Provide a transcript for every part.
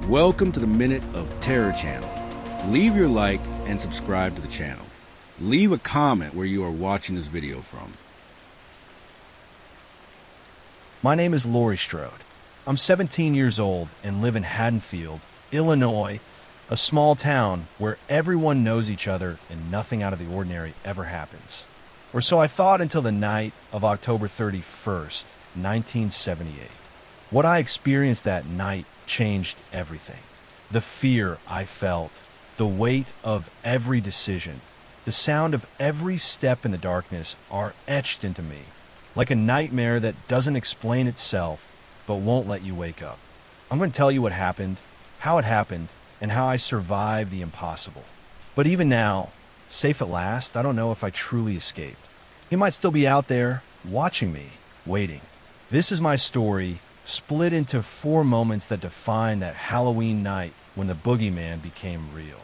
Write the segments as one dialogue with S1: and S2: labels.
S1: Welcome to the Minute of Terror channel. Leave your like and subscribe to the channel. Leave a comment where you are watching this video from.
S2: My name is Laurie Strode. I'm 17 years old and live in Haddonfield, Illinois, a small town where everyone knows each other and nothing out of the ordinary ever happens. Or so I thought until the night of October 31st, 1978. What I experienced that night changed everything. The fear I felt, the weight of every decision, the sound of every step in the darkness are etched into me, like a nightmare that doesn't explain itself but won't let you wake up. I'm going to tell you what happened, how it happened, and how I survived the impossible. But even now, safe at last, I don't know if I truly escaped. He might still be out there, watching me, waiting. This is my story, split into 4 moments that define that Halloween night when the Boogeyman became real.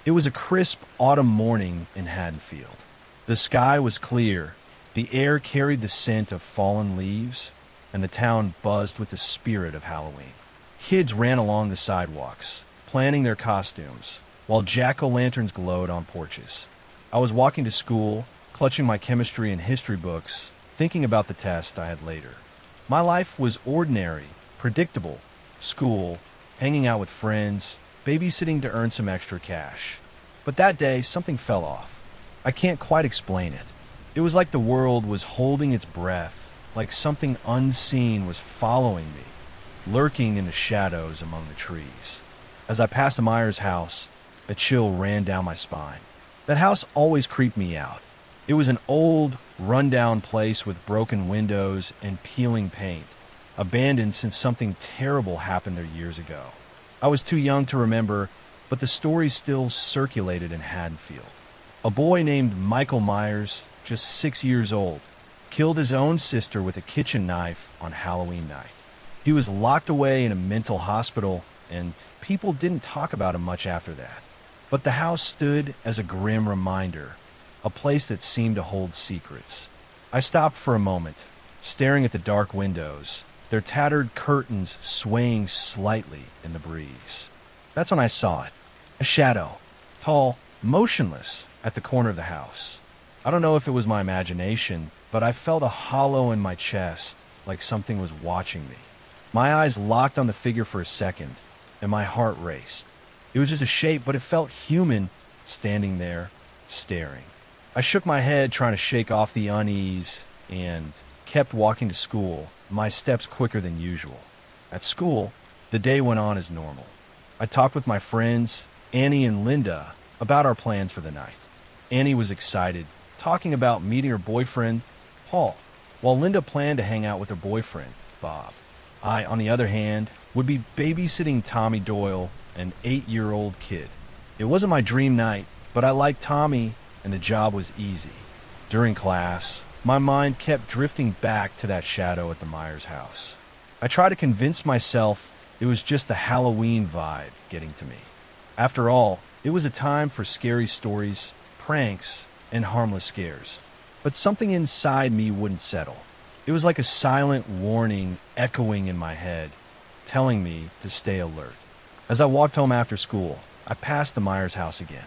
S2: It was a crisp autumn morning in Haddonfield. The sky was clear, the air carried the scent of fallen leaves, and the town buzzed with the spirit of Halloween. Kids ran along the sidewalks, planning their costumes, while jack-o'-lanterns glowed on porches. I was walking to school, clutching my chemistry and history books, thinking about the test I had later. My life was ordinary, predictable. School, hanging out with friends, babysitting to earn some extra cash. But that day, something fell off. I can't quite explain it. It was like the world was holding its breath, like something unseen was following me, lurking in the shadows among the trees. As I passed the Myers house, a chill ran down my spine. That house always creeped me out. It was an old, run-down place with broken windows and peeling paint, abandoned since something terrible happened there years ago. I was too young to remember, but the story still circulated in Haddonfield. A boy named Michael Myers, just 6 years old, killed his own sister with a kitchen knife on Halloween night. He was locked away in a mental hospital, and people didn't talk about him much after that. But the house stood as a grim reminder, a place that seemed to hold secrets. I stopped for a moment, staring at the dark windows, their tattered curtains swaying slightly in the breeze. That's when I saw it. A shadow, tall, motionless, at the corner of the house. I don't know if it was my imagination, but I felt a hollow in my chest, like something was watching me. My eyes locked on the figure for a second, and my heart raced. It was just a shape, but it felt human, standing there, staring. I shook my head, trying to shake off the unease, and kept walking to school, my steps quicker than usual. At school, the day went on as normal. I talked with my friends, Annie and Linda, about our plans for the night. Annie was excited, talking about meeting her boyfriend, Paul, while Linda planned to hang out with her boyfriend, Bob. I, on the other hand, would be babysitting Tommy Doyle, an 8-year-old kid. It wasn't my dream night, but I liked Tommy, and the job was easy. During class, my mind kept drifting back to that shadow at the Myers house. I tried to convince myself it was just the Halloween vibe getting to me. After all, it was a time for scary stories, pranks, and harmless scares. But something inside me wouldn't settle. It was like a silent warning echoing in my head, telling me to stay alert. As I walked home after school, I passed the Myers house again.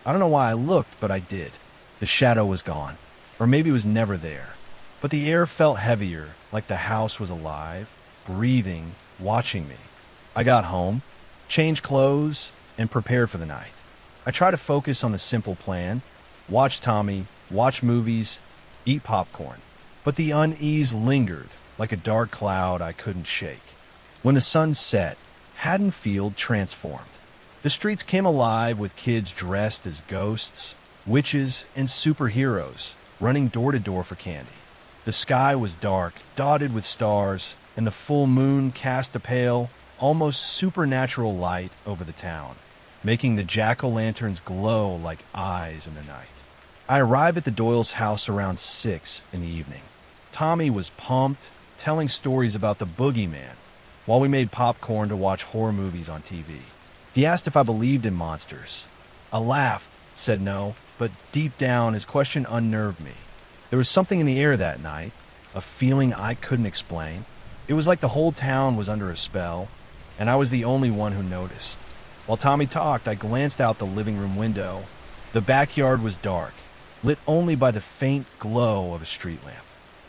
S2: I don't know why I looked, but I did. The shadow was gone, or maybe it was never there. But the air felt heavier, like the house was alive, breathing, watching me. I got home, changed clothes, and prepared for the night. I tried to focus on the simple plan: watch Tommy, watch movies, eat popcorn. But the unease lingered, like a dark cloud I couldn't shake. When the sun set, Haddonfield transformed. The streets came alive with kids dressed as ghosts, witches, and superheroes, running door to door for candy. The sky was dark, dotted with stars, and the full moon cast a pale, almost supernatural light over the town, making the jack-o'-lanterns glow like eyes in the night. I arrived at the Doyle's house around 6 in the evening. Tommy was pumped, telling stories about the Boogeyman, while we made popcorn to watch horror movies on TV. He asked if I believed in monsters. I laughed, said no, but deep down his question unnerved me. There was something in the air that night, a feeling I couldn't explain. It was like the whole town was under a spell, and I was the only one who noticed. While Tommy talked, I glanced out the living room window. The backyard was dark, lit only by the faint glow of a street lamp.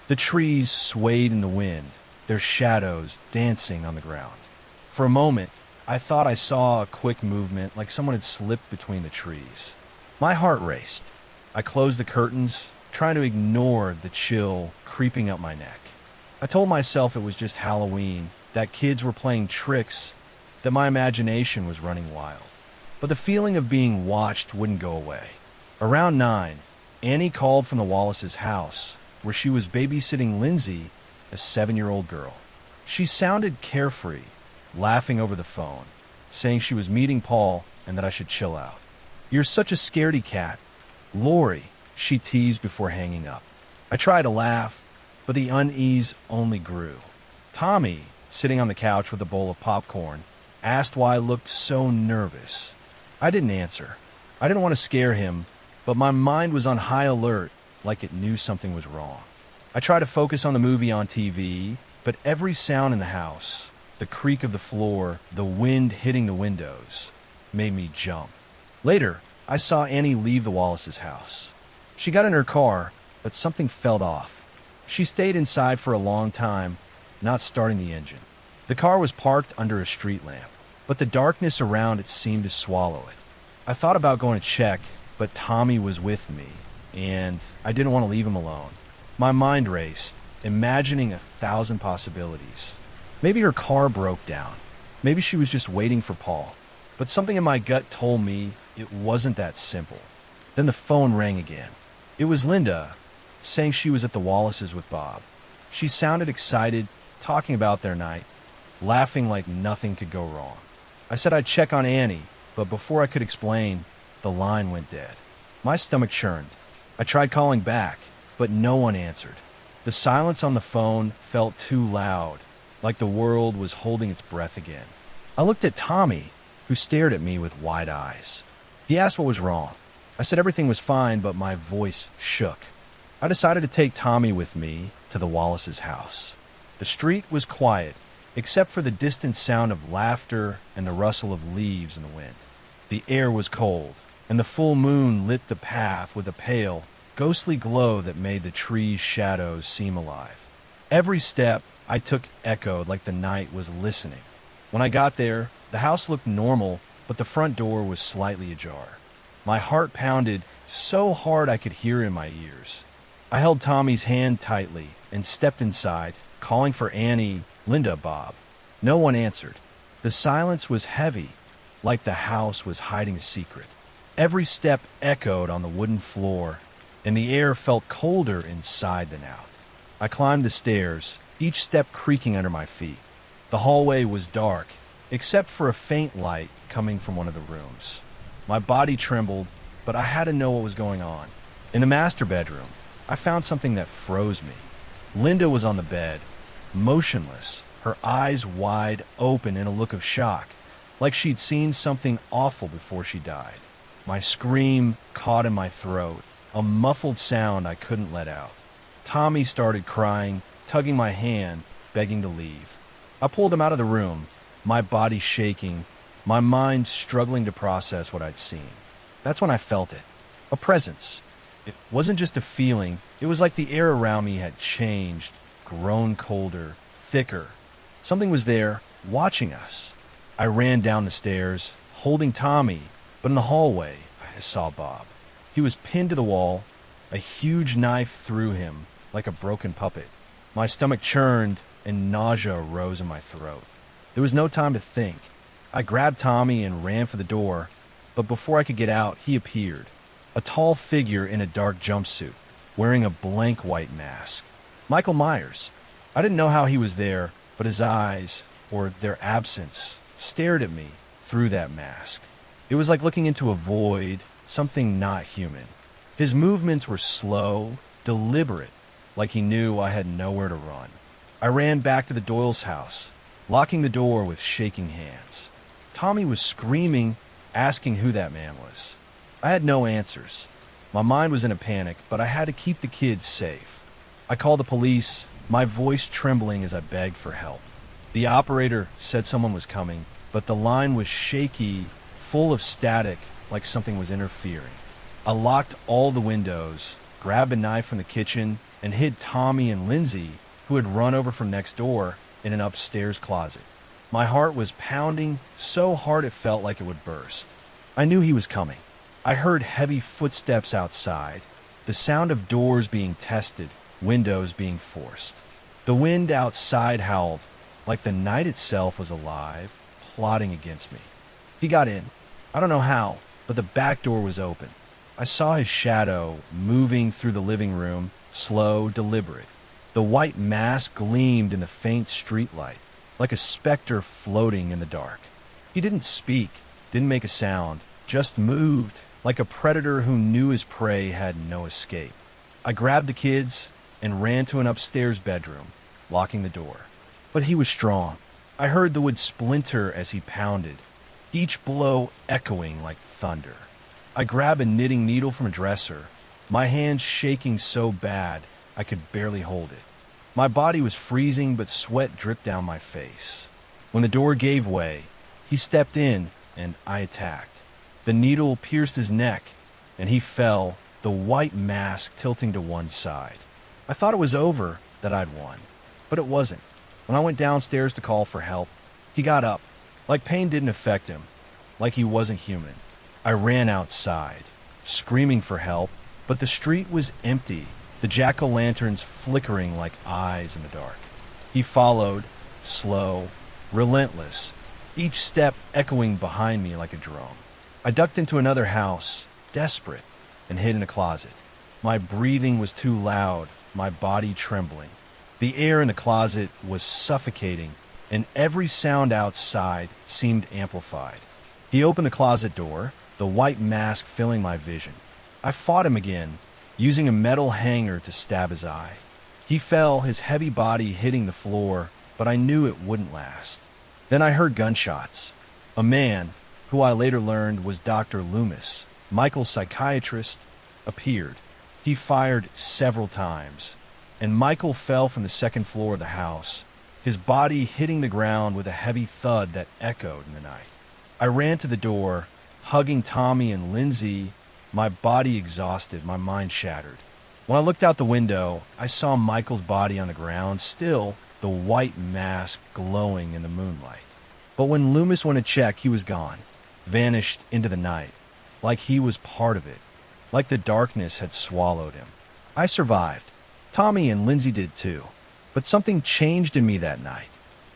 S2: The trees swayed in the wind, their shadows dancing on the ground. For a moment, I thought I saw a quick movement like someone had slipped between the trees. My heart raced. I closed the curtains, trying to ignore the chill creeping up my neck. I told myself it was just Halloween, that kids were playing tricks, that my imagination was running wild. But the feeling of being watched wouldn't go away. Around 9, Annie called from the Wallace's house, where she was babysitting Lindsay, a 7-year-old girl. She sounded carefree, laughing over the phone, saying she was meeting Paul and that I should chill out. "You're such a scaredy cat, Laurie," she teased before hanging up. I tried to laugh, but the unease only grew. Tommy, sitting on the couch with a bowl of popcorn, asked why I looked so nervous. I didn't answer. I didn't want to scare him, but my mind was on high alert, like it knew something was wrong. I tried to focus on the movie on TV, but every sound in the house, the creak of the floor, the wind hitting the windows, made me jump. Later, I saw Annie leave the Wallace's house. She got in her car, but something felt off. She stayed inside for a long time, not starting the engine. The car was parked under a street lamp, but the darkness around it seemed to swallow it. I thought about going to check, but Tommy was with me, and I didn't want to leave him alone. My mind raced, imagining 1,000 possibilities. Maybe her car broke down. Maybe she was just waiting for Paul. But something in my gut told me it wasn't that simple. Then the phone rang again. It was Linda, saying she was at the Wallace's with Bob. She sounded excited, talking about their night, laughing like nothing could go wrong. I said I'd check on Annie, but before I could explain, the line went dead. My stomach churned. I tried calling back, but no one answered. The silence on the phone felt too loud, like the world was holding its breath again. I looked at Tommy, who stared at me with wide eyes. He asked what was wrong. I said everything was fine, but my voice shook. I decided to take Tommy with me to the Wallace's house. The street was quiet, except for the distant sound of laughter and the rustle of leaves in the wind. The air was cold, and the full moon lit the path with a pale, ghostly glow that made the trees' shadows seem alive. Every step I took echoed like the night was listening. When I got there, the house looked normal, but the front door was slightly ajar. My heart pounded so hard I could hear in my ears. I held Tommy's hand tightly and stepped inside, calling for Annie, Linda, Bob. No one answered. The silence was heavy, like the house was hiding a secret. Every step echoed on the wooden floor, and the air felt colder inside than out. I climbed the stairs, each step creaking under my feet. The hallway was dark, except for a faint light coming from one of the rooms. My body trembled, but I had to know what was going on. In the master bedroom, I found something that froze me. Linda was on the bed, motionless, her eyes wide open in a look of shock, like she'd seen something awful before she died. My scream caught in my throat, a muffled sound I couldn't let out. Tommy started crying, tugging my hand, begging to leave. I pulled him out of the room, my body shaking, my mind struggling to process what I'd seen. That's when I felt it. A presence. It wasn't just a feeling, it was like the air around me had changed, grown colder, thicker. Something was there, watching us. I ran down the stairs, holding Tommy, but in the hallway, I saw Bob. He was pinned to the wall, a huge knife through him, like a broken puppet. My stomach churned, and nausea rose in my throat. There was no time to think. I grabbed Tommy and ran for the door, but before I could get out, he appeared. A tall figure in a dark jumpsuit, wearing a blank white mask. Michael Myers. I didn't know how he was there, but his eyes, or their absence, stared at me through that mask. It was like looking into a void, something not human. His movements were slow, deliberate, like he knew I had nowhere to run. I ran back to the Doyle's house, locking the door with shaking hands. Tommy was screaming, asking who that man was. I had no answers. My mind was in a panic, but I had to keep the kids safe. I called the police, my voice trembling as I begged for help. The operator said someone was coming, but the line was shaky, full of static, like something was interfering. I locked all the windows, grabbed a knife from the kitchen, and hid Tommy and Lindsay, who had run over from next door, in an upstairs closet. My heart was pounding so hard it felt like it would burst. I knew he was coming. I heard heavy footsteps outside, the sound of doors being tested, windows being forced. The wind outside howled, like the night itself was alive, plotting against me. He got in. I don't know how, but the back door was open. I saw his shadow moving through the living room, slow, deliberate. The white mask gleamed in the faint streetlight, like a specter floating in the dark. He didn't speak, didn't make a sound, just moved, like a predator who knew his prey had no escape. I grabbed the kids and ran to an upstairs bedroom, locking the door. But he was strong. I heard the wood splinter as he pounded, each blow echoing like thunder. I grabbed a knitting needle from a dresser, my hands shaking so bad I could barely hold it. My body was freezing, but sweat dripped down my face. When the door gave way, he stepped in and I attacked. The needle pierced his neck, and he fell, the white mask tilting to one side. I thought it was over, that I'd won, but it wasn't. When I went downstairs to call for help, he got up, like pain didn't affect him, like he wasn't human. I ran outside, screaming for help, but the street was empty, the jack-o'-lanterns flickering like eyes in the dark. He followed, slow, relentless, each step echoing behind me like a drum. I ducked into another house, desperate, and hid in a closet. My breathing was too loud, my body trembling. The air in the closet was suffocating, and every sound outside seemed amplified. He opened the closet door, the white mask filling my vision. I fought him again, using a metal hanger to stab his eye. He fell, his heavy body hitting the floor, but I knew it wouldn't last. Then I heard gunshots. A man, who I later learned was Dr. Loomis, Michael's psychiatrist, appeared. He fired several times, and Michael fell from the second floor of the house, his body hitting the ground with a heavy thud that echoed in the night. I ran to the door, hugging Tommy and Lindsay, my body exhausted, my mind shattered. When I looked out the window, I saw Michael's body on the ground, still the white mask glowing in the moonlight. But when Loomis went to check, he was gone, vanished into the night, like he was part of it, like the darkness had swallowed him. I survived. Tommy and Lindsay did too. But something changed in me that night.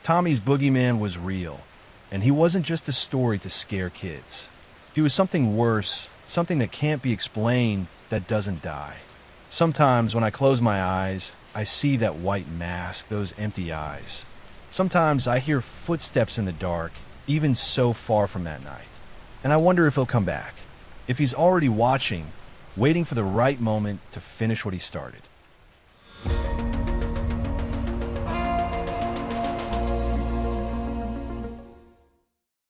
S2: Tommy's boogeyman was real, and he wasn't just a story to scare kids. He was something worse, something that can't be explained, that doesn't die. Sometimes when I close my eyes, I see that white mask, those empty eyes. Sometimes I hear footsteps in the dark, even so far from that night. And I wonder if he'll come back, if he's already watching, waiting for the right moment to finish what he started.